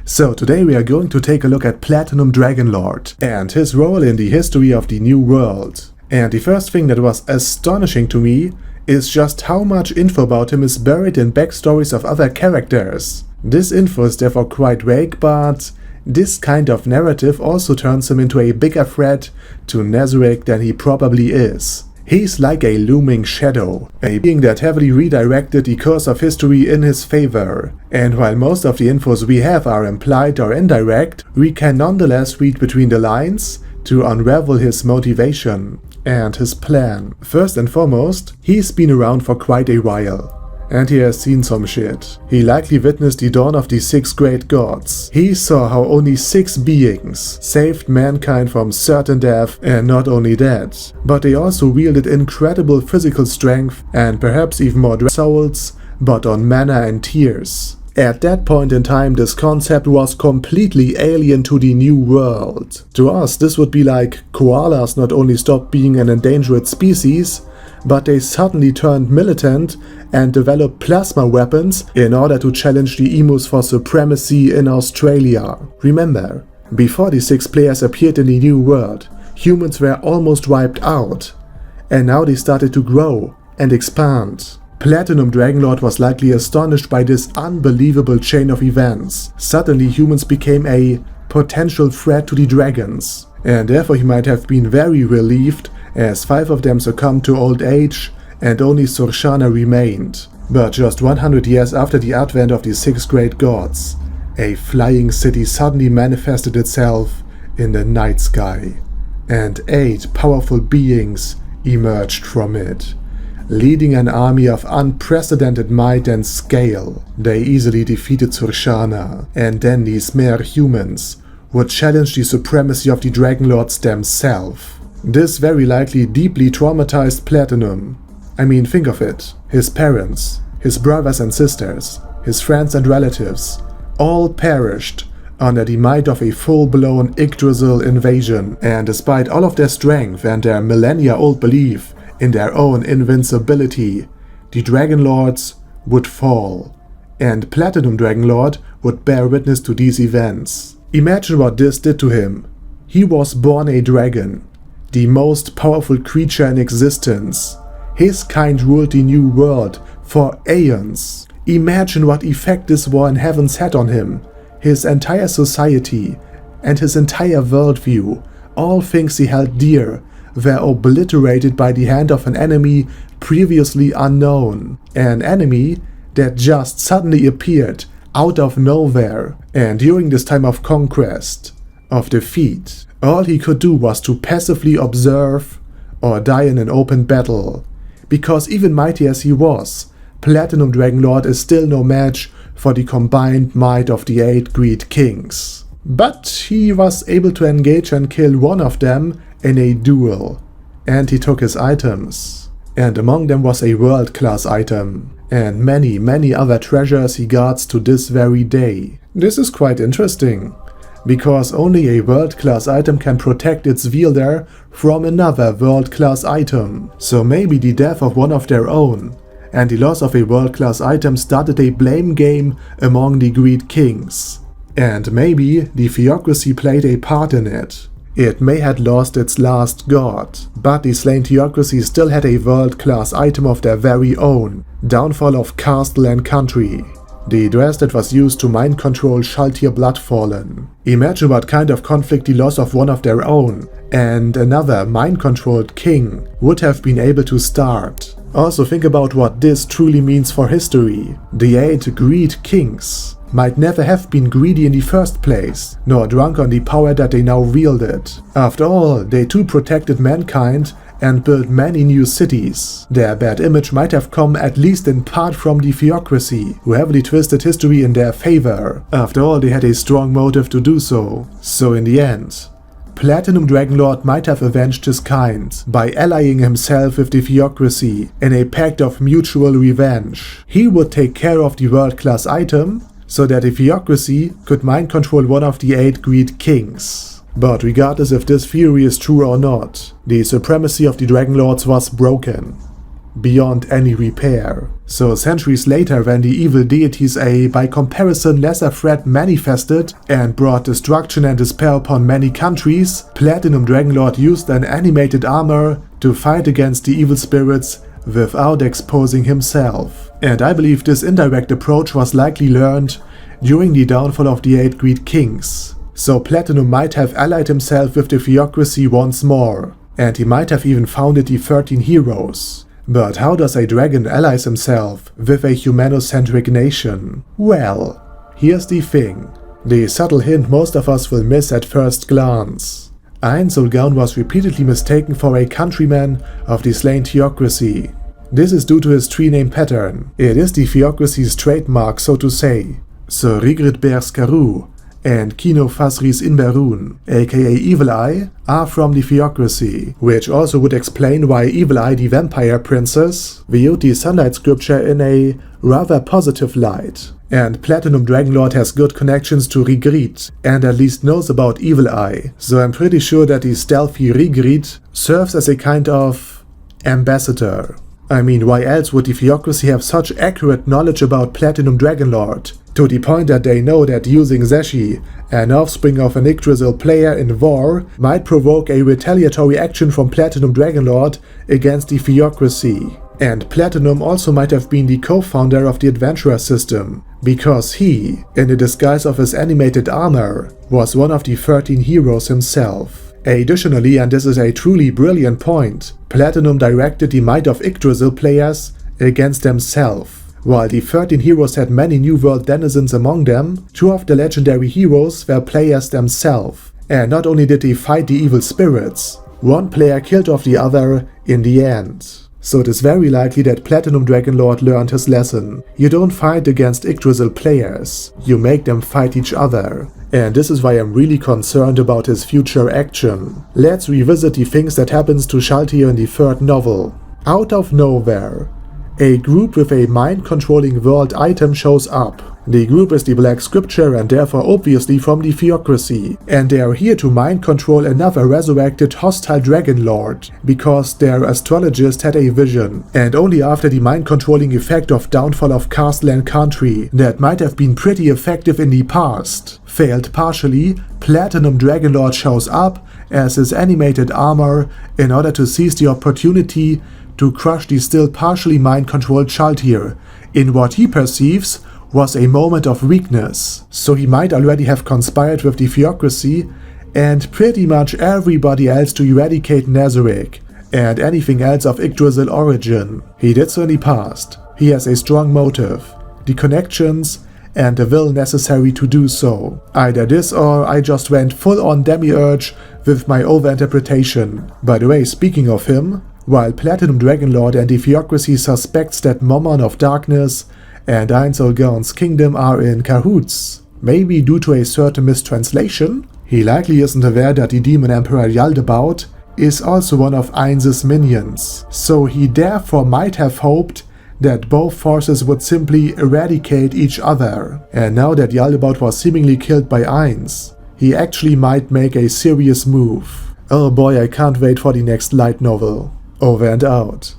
So today we are going to take a look at Platinum Dragonlord and his role in the history of the New World. And the first thing that was astonishing to me is just how much info about him is buried in backstories of other characters. This info is therefore quite vague, but this kind of narrative also turns him into a bigger threat to Nazarick than he probably is. He's like a looming shadow, a being that heavily redirected the course of history in his favor. And while most of the infos we have are implied or indirect, we can nonetheless read between the lines to unravel his motivation and his plan. First and foremost, he's been around for quite a while. And he has seen some shit. He likely witnessed the dawn of the 6 great gods. He saw how only 6 beings saved mankind from certain death, and not only that, but they also wielded incredible physical strength and perhaps even more souls, but on mana and tears. At that point in time, this concept was completely alien to the New World. To us, this would be like koalas not only stopped being an endangered species, but they suddenly turned militant and developed plasma weapons in order to challenge the emus for supremacy in Australia. Remember, before the 6 players appeared in the New World, humans were almost wiped out, and now they started to grow and expand. Platinum Dragonlord was likely astonished by this unbelievable chain of events. Suddenly humans became a potential threat to the dragons, and therefore he might have been very relieved as 5 of them succumbed to old age and only Surshana remained. But just 100 years after the advent of the 6 great gods, a flying city suddenly manifested itself in the night sky, and 8 powerful beings emerged from it, leading an army of unprecedented might and scale. They easily defeated Surshana, and then these mere humans would challenge the supremacy of the Dragonlords themselves. This very likely deeply traumatized Platinum. I mean, think of it. His parents, his brothers and sisters, his friends and relatives, all perished under the might of a full-blown Yggdrasil invasion, and despite all of their strength and their millennia-old belief in their own invincibility, the Dragonlords would fall, and Platinum Dragonlord would bear witness to these events. Imagine what this did to him. He was born a dragon, the most powerful creature in existence. His kind ruled the New World for aeons. Imagine what effect this war in heavens had on him, his entire society, and his entire worldview. All things he held dear were obliterated by the hand of an enemy previously unknown. An enemy that just suddenly appeared out of nowhere. And during this time of conquest, of defeat, all he could do was to passively observe or die in an open battle. Because even mighty as he was, Platinum Dragonlord is still no match for the combined might of the 8 great kings. But he was able to engage and kill one of them in a duel, and he took his items. And among them was a world-class item, and many other treasures he guards to this very day. This is quite interesting, because only a world-class item can protect its wielder from another world-class item. So maybe the death of one of their own and the loss of a world-class item started a blame game among the great kings. And maybe the theocracy played a part in it. It may have lost its last god, but the slain theocracy still had a world-class item of their very own, Downfall of Castle and Country. The dress that was used to mind control Shaltir Bloodfallen. Imagine what kind of conflict the loss of one of their own and another mind-controlled king would have been able to start. Also think about what this truly means for history. The 8 great kings might never have been greedy in the first place, nor drunk on the power that they now wielded. After all, they too protected mankind and built many new cities. Their bad image might have come at least in part from the theocracy, who heavily twisted history in their favor. After all, they had a strong motive to do so. So in the end, Platinum Dragonlord might have avenged his kind by allying himself with the theocracy in a pact of mutual revenge. He would take care of the world-class item, so that the theocracy could mind control one of the 8 great kings. But regardless if this theory is true or not, the supremacy of the Dragonlords was broken. beyond any repair. So centuries later, when the evil deities, a by comparison lesser threat, manifested and brought destruction and despair upon many countries, Platinum Dragonlord used an animated armor to fight against the evil spirits without exposing himself. And I believe this indirect approach was likely learned during the downfall of the 8 Great Kings. So Platinum might have allied himself with the theocracy once more, and he might have even founded the 13 heroes. But how does a dragon ally himself with a humanocentric nation? Well, here's the thing. The subtle hint most of us will miss at first glance. Ainz Ooal Gown was repeatedly mistaken for a countryman of the slain theocracy. This is due to his tree name pattern. It is the theocracy's trademark, so to say. So Rigrid Bears Caru and Kino Fasris Inberun, aka Evil Eye, are from the theocracy, which also would explain why Evil Eye, the vampire princess, viewed the Sunlight scripture in a rather positive light. And Platinum Dragonlord has good connections to Rigrid, and at least knows about Evil Eye, so I'm pretty sure that the stealthy Rigrid serves as a kind of ambassador. I mean, why else would the theocracy have such accurate knowledge about Platinum Dragonlord, to the point that they know that using Zeshi, an offspring of an Yggdrasil player in war, might provoke a retaliatory action from Platinum Dragonlord against the theocracy. And Platinum also might have been the co-founder of the Adventurer system, because he, in the disguise of his animated armor, was one of the 13 heroes himself. Additionally, and this is a truly brilliant point, Platinum directed the might of Yggdrasil players against themselves. While the 13 heroes had many New World denizens among them, 2 of the legendary heroes were players themselves. And not only did they fight the evil spirits, 1 player killed off the other in the end. So it is very likely that Platinum Dragonlord learned his lesson. You don't fight against Yggdrasil players, you make them fight each other. And this is why I'm really concerned about his future action. Let's revisit the things that happens to Shaltir in the 3rd novel. Out of nowhere, a group with a mind-controlling world item shows up. The group is the Black Scripture and therefore obviously from the theocracy, and they are here to mind control another resurrected hostile dragon lord, because their astrologist had a vision, and only after the mind-controlling effect of downfall of castle and country that might have been pretty effective in the past failed partially, Platinum Dragonlord shows up as his animated armor in order to seize the opportunity to crush the still partially mind-controlled Shaltir in what he perceives was a moment of weakness. So he might already have conspired with the theocracy and pretty much everybody else to eradicate Nazarick and anything else of Yggdrasil origin. He did so in the past. He has a strong motive, the connections and the will necessary to do so. Either this or I just went full on Demiurge with my overinterpretation. By the way, speaking of him, while Platinum Dragonlord and the theocracy suspects that Momon of Darkness and Ainz Ooal Gown's kingdom are in cahoots, maybe due to a certain mistranslation, he likely isn't aware that the demon emperor Yaldabaoth is also one of Ainz's minions, so he therefore might have hoped that both forces would simply eradicate each other. And now that Yaldabaoth was seemingly killed by Ainz, he actually might make a serious move. Oh boy, I can't wait for the next light novel. Over and out.